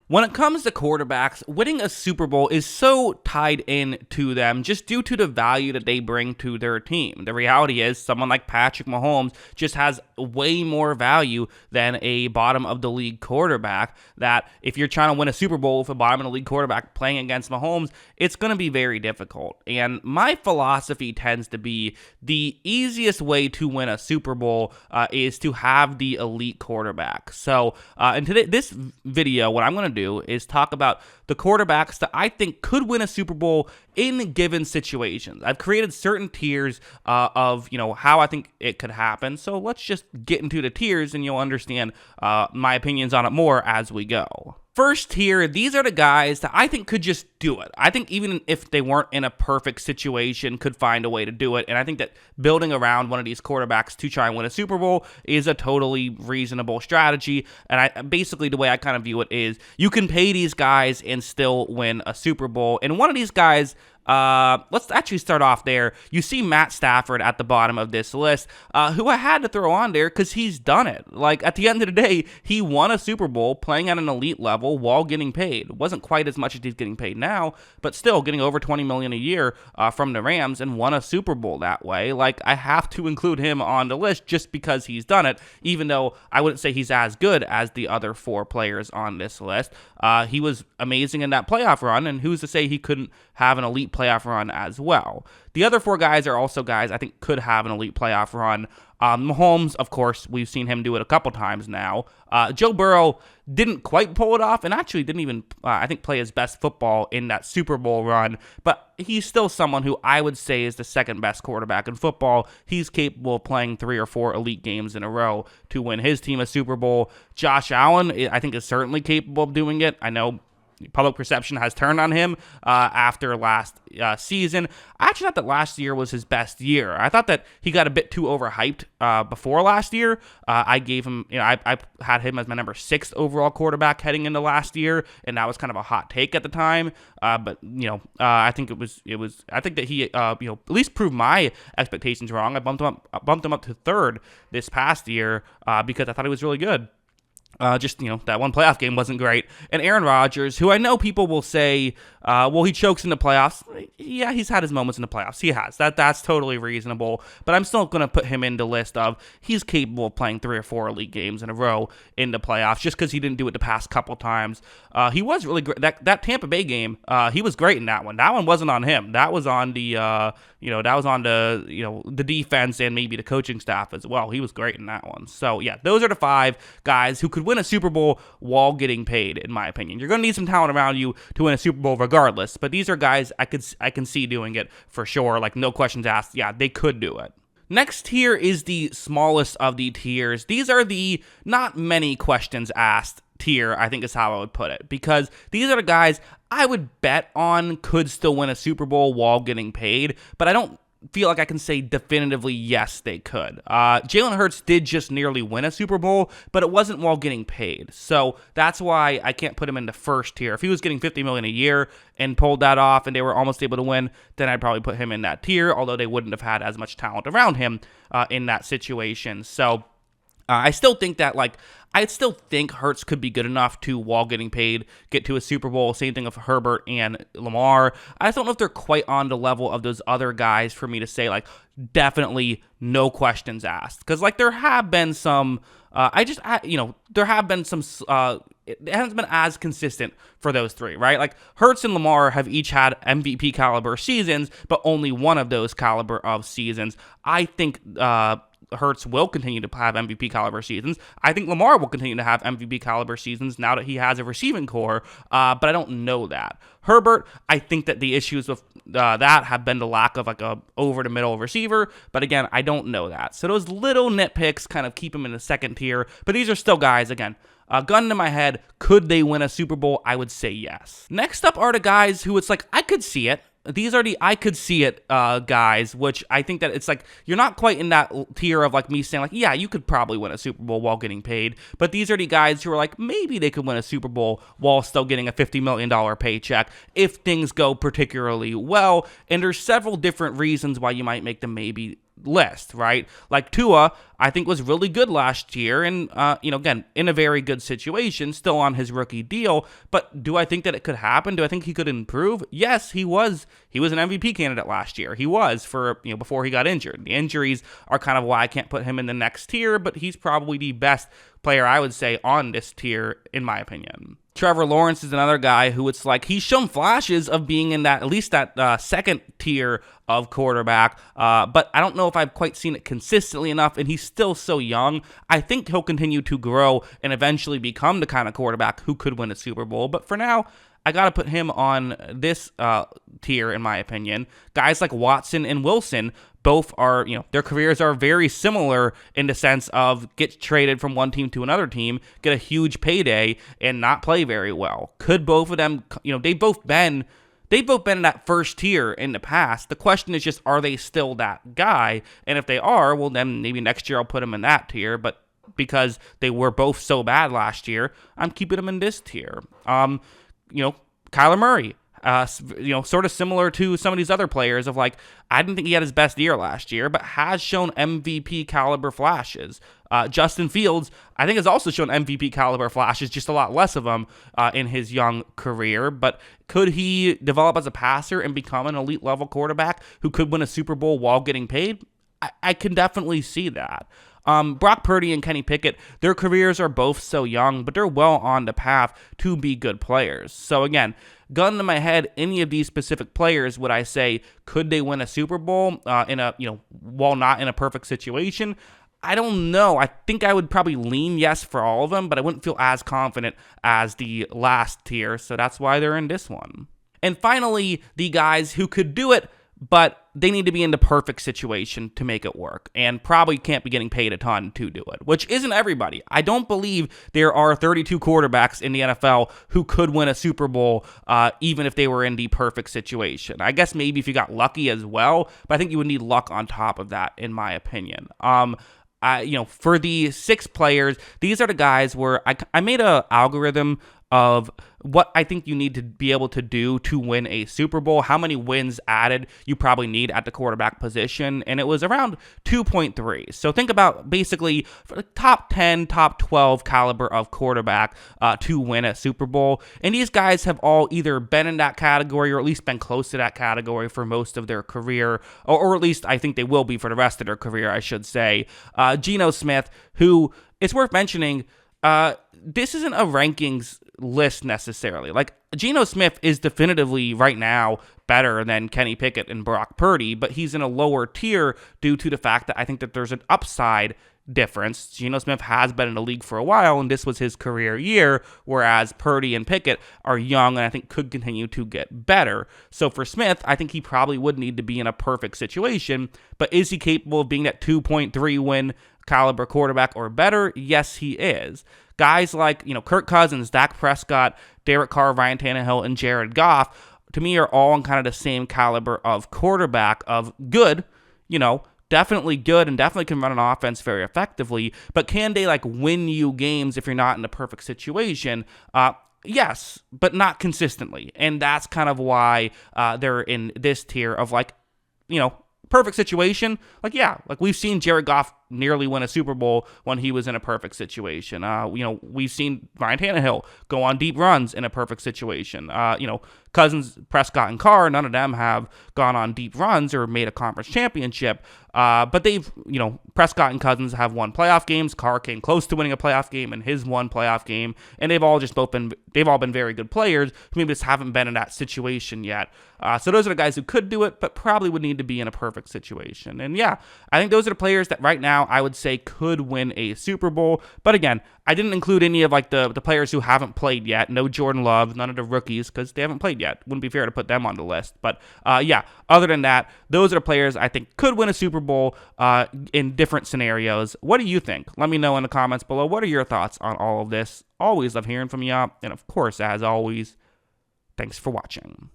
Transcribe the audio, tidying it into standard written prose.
When it comes to quarterbacks, winning a Super Bowl is so tied in to them just due to the value that they bring to their team. The reality is someone like Patrick Mahomes just has way more value than a bottom of the league quarterback, that if you're trying to win a Super Bowl with a bottom of the league quarterback playing against Mahomes, it's going to be very difficult. And my philosophy tends to be the easiest way to win a Super Bowl is to have the elite quarterback. So in this video, what I'm going to do is talk about the quarterbacks that I think could win a Super Bowl in given situations. I've created certain tiers of how I think it could happen. So let's just get into the tiers and you'll understand my opinions on it more as we go. First tier, these are the guys that I think could just do it. I think even if they weren't in a perfect situation, could find a way to do it. And I think that building around one of these quarterbacks to try and win a Super Bowl is a totally reasonable strategy. And basically the way I kind of view it is you can pay these guys and still win a Super Bowl. And one of these guys, let's actually start off there. You see Matt Stafford at the bottom of this list, who I had to throw on there because he's done it. Like, at the end of the day, he won a Super Bowl playing at an elite level while getting paid. It wasn't quite as much as he's getting paid now, but still getting over $20 million a year from the Rams and won a Super Bowl that way. Like, I have to include him on the list just because he's done it, even though I wouldn't say he's as good as the other four players on this list. He was amazing in that playoff run, and who's to say he couldn't have an elite playoff run as well. The other four guys are also guys I think could have an elite playoff run. Mahomes, of course, we've seen him do it a couple times now. Joe Burrow didn't quite pull it off and actually didn't even, I think, play his best football in that Super Bowl run, but he's still someone who I would say is the second best quarterback in football. He's capable of playing 3 or 4 elite games in a row to win his team a Super Bowl. Josh Allen, I think, is certainly capable of doing it. I know public perception has turned on him after last season. I actually thought that last year was his best year. I thought that he got a bit too overhyped before last year. I gave him, I had him as my number 6 overall quarterback heading into last year, and that was kind of a hot take at the time. But I think I think that he at least proved my expectations wrong. I bumped him up to 3rd this past year because I thought he was really good. That one playoff game wasn't great. And Aaron Rodgers, who I know people will say, he chokes in the playoffs. Yeah, he's had his moments in the playoffs. He has. That's totally reasonable. But I'm still going to put him in the list of he's capable of playing 3 or 4 elite games in a row in the playoffs just because he didn't do it the past couple times. He was really great. That Tampa Bay game, he was great in that one. That one wasn't on him. That was on the, the defense and maybe the coaching staff as well. He was great in that one. So, yeah, those are the 5 guys who could win a Super Bowl while getting paid, in my opinion. You're going to need some talent around you to win a Super Bowl regardless, but these are guys I can see doing it for sure. Like, no questions asked. Yeah, they could do it. Next tier is the smallest of the tiers. These are the not many questions asked tier, I think is how I would put it, because these are the guys I would bet on could still win a Super Bowl while getting paid, but I don't feel like I can say definitively yes, they could. Jalen Hurts did just nearly win a Super Bowl, but it wasn't while getting paid. So that's why I can't put him in the first tier. If he was getting $50 million a year and pulled that off and they were almost able to win, then I'd probably put him in that tier, although they wouldn't have had as much talent around him in that situation. So I still think that, I still think Hurts could be good enough to, while getting paid, get to a Super Bowl. Same thing with Herbert and Lamar. I just don't know if they're quite on the level of those other guys for me to say, definitely no questions asked. Because, there have been some, there have been some, it hasn't been as consistent for those 3, right? Hurts and Lamar have each had MVP caliber seasons, but only one of those caliber of seasons. I think, Hurts will continue to have MVP caliber seasons. I think Lamar will continue to have MVP caliber seasons now that he has a receiving core, but I don't know that. Herbert, I think that the issues with that have been the lack of a over-the-middle receiver, but again, I don't know that. So those little nitpicks kind of keep him in the second tier, but these are still guys, again, gun to my head, could they win a Super Bowl? I would say yes. Next up are the guys who it's I could see it. These are the I could see it guys, which I think that it's you're not quite in that tier of me saying yeah, you could probably win a Super Bowl while getting paid. But these are the guys who are maybe they could win a Super Bowl while still getting a $50 million paycheck if things go particularly well. And there's several different reasons why you might make them maybe list, right? Like Tua, I think was really good last year and, again, in a very good situation, still on his rookie deal. But do I think that it could happen? Do I think he could improve? Yes, he was. He was an MVP candidate last year. He was before he got injured. The injuries are kind of why I can't put him in the next tier, but he's probably the best player, I would say, on this tier, in my opinion. Trevor Lawrence is another guy who it's like he's shown flashes of being in that, at least that second tier of quarterback, but I don't know if I've quite seen it consistently enough, and he's still so young. I think he'll continue to grow and eventually become the kind of quarterback who could win a Super Bowl, but for now, I got to put him on this tier, in my opinion. Guys like Watson and Wilson both are, their careers are very similar in the sense of get traded from one team to another team, get a huge payday, and not play very well. Could both of them, they've both been in that first tier in the past. The question is just, are they still that guy? And if they are, well, then maybe next year I'll put them in that tier. But because they were both so bad last year, I'm keeping them in this tier. Kyler Murray, sort of similar to some of these other players of like, I didn't think he had his best year last year, but has shown MVP caliber flashes. Justin Fields, I think, has also shown MVP caliber flashes, just a lot less of them in his young career. But could he develop as a passer and become an elite level quarterback who could win a Super Bowl while getting paid? I can definitely see that. Brock Purdy and Kenny Pickett, their careers are both so young, but they're well on the path to be good players. So again, gun to my head, any of these specific players, would I say, could they win a Super Bowl while not in a perfect situation? I don't know. I think I would probably lean yes for all of them, but I wouldn't feel as confident as the last tier, so that's why they're in this one. And finally, the guys who could do it, but they need to be in the perfect situation to make it work, and probably can't be getting paid a ton to do it, which isn't everybody. I don't believe there are 32 quarterbacks in the NFL who could win a Super Bowl, even if they were in the perfect situation. I guess maybe if you got lucky as well, but I think you would need luck on top of that, in my opinion. For the 6 players, these are the guys where I made an algorithm of what I think you need to be able to do to win a Super Bowl, how many wins added you probably need at the quarterback position, and it was around 2.3. So think about basically for the top 10, top 12 caliber of quarterback to win a Super Bowl, and these guys have all either been in that category or at least been close to that category for most of their career, or at least I think they will be for the rest of their career, I should say. Geno Smith, who, it's worth mentioning, this isn't a rankings list necessarily. Like, Geno Smith is definitively right now better than Kenny Pickett and Brock Purdy, but he's in a lower tier due to the fact that I think that there's an upside difference. Geno Smith has been in the league for a while, and this was his career year, whereas Purdy and Pickett are young and I think could continue to get better. So for Smith, I think he probably would need to be in a perfect situation, but is he capable of being that 2.3 win caliber quarterback or better? Yes, he is. Guys like, Kirk Cousins, Dak Prescott, Derek Carr, Ryan Tannehill, and Jared Goff, to me, are all in kind of the same caliber of quarterback, of good, definitely good and definitely can run an offense very effectively, but can they win you games if you're not in the perfect situation? Yes, but not consistently. And that's kind of why they're in this tier of perfect situation. We've seen Jared Goff nearly win a Super Bowl when he was in a perfect situation. We've seen Ryan Tannehill go on deep runs in a perfect situation. Cousins, Prescott, and Carr, none of them have gone on deep runs or made a conference championship. But they've, Prescott and Cousins have won playoff games. Carr came close to winning a playoff game in his one playoff game, and they've all been very good players who maybe just haven't been in that situation yet. So those are the guys who could do it, but probably would need to be in a perfect situation. And yeah, I think those are the players that right now I would say could win a Super Bowl. But again, I didn't include any of the players who haven't played yet. No Jordan Love, none of the rookies, because they haven't played yet. Wouldn't be fair to put them on the list. But other than that, those are the players I think could win a Super Bowl in different scenarios. What do you think? Let me know in the comments below. What are your thoughts on all of this? Always love hearing from you. And of course, as always, thanks for watching.